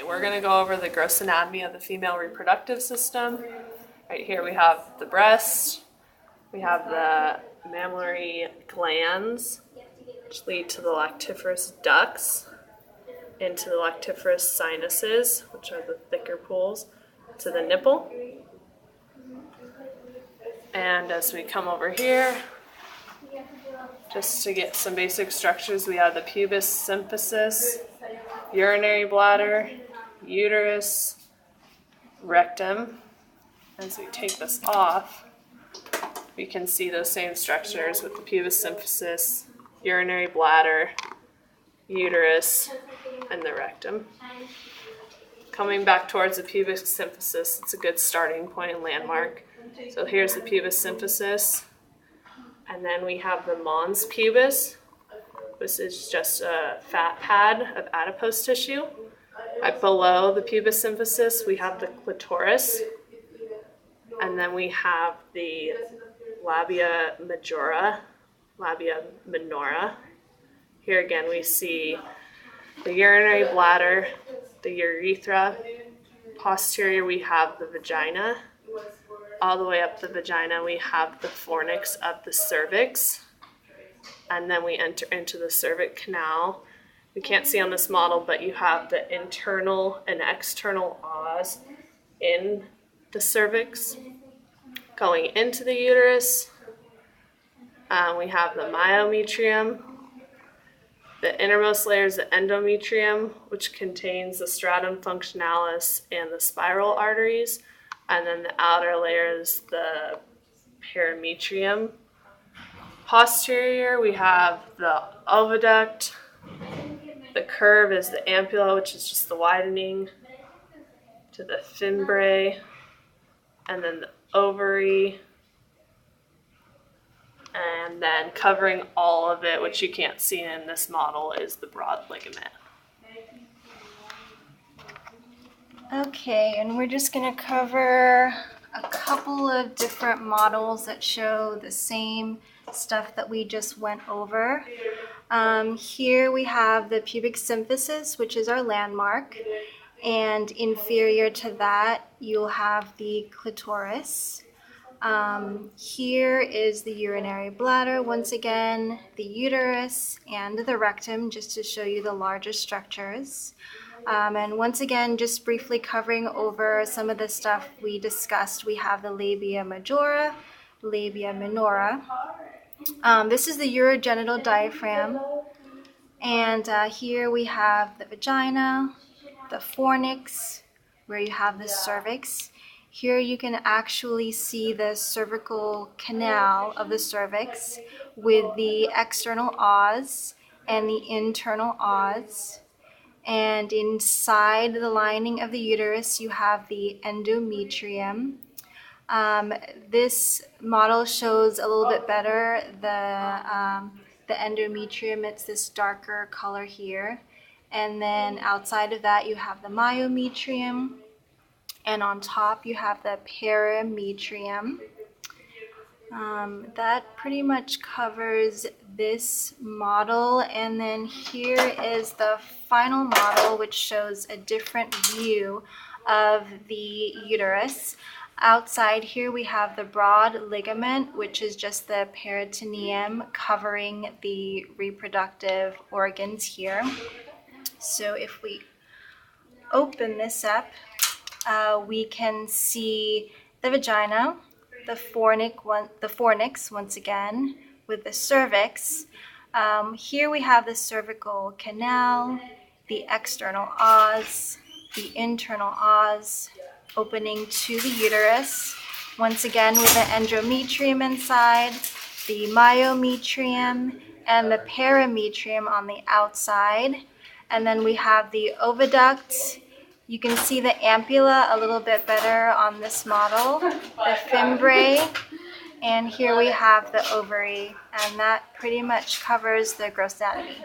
we're going to go over the gross anatomy of the female reproductive system. Right here we have the breast, we have the mammary glands, which lead to the lactiferous ducts, into the lactiferous sinuses, which are the thicker pools, to the nipple. And as we come over here, just to get some basic structures, we have the pubis symphysis, urinary bladder, uterus, rectum. As we take this off, we can see those same structures with the pubis symphysis, urinary bladder, uterus, and the rectum. Coming back towards the pubis symphysis, it's a good starting point and landmark. So here's the pubis symphysis, and then we have the mons pubis. This is just a fat pad of adipose tissue. Right below the pubis symphysis, we have the clitoris, and then we have the labia majora, labia minora. Here again we see the urinary bladder, the urethra. Posterior we have the vagina. All the way up the vagina we have the fornix of the cervix. And then we enter into the cervic canal. We can't see on this model, but you have the internal and external os in the cervix. Going into the uterus, we have the myometrium. The innermost layer is the endometrium, which contains the stratum functionalis and the spiral arteries. And then the outer layer is the perimetrium. Posterior, we have the oviduct. The curve is the ampulla, which is just the widening to the fimbriae, and then the ovary, and then covering all of it, which you can't see in this model, is the broad ligament. Okay, and we're just going to cover a couple of different models that show the same stuff that we just went over. Here we have the pubic symphysis, which is our landmark, and inferior to that you'll have the clitoris. Here is the urinary bladder, once again, the uterus, and the rectum, just to show you the larger structures. And once again, just briefly covering over some of the stuff we discussed, we have the labia majora, labia minora. This is the urogenital diaphragm, and here we have the vagina, the fornix, where you have the cervix. Here you can actually see the cervical canal of the cervix with the external os and the internal os. And inside the lining of the uterus, you have the endometrium. This model shows a little bit better the endometrium. It's this darker color here. And then outside of that, you have the myometrium. And on top, you have the perimetrium. That pretty much covers this model. And then here is the final model, which shows a different view of the uterus. Outside here we have the broad ligament, which is just the peritoneum covering the reproductive organs here. So if we open this up, we can see the vagina, the fornix once again, with the cervix. Here we have the cervical canal, the external os, the internal os, opening to the uterus. Once again with the endometrium inside, the myometrium, and the perimetrium on the outside. And then we have the oviduct. You can see the ampulla a little bit better on this model, the fimbriae, and here we have the ovary, and that pretty much covers the gross anatomy.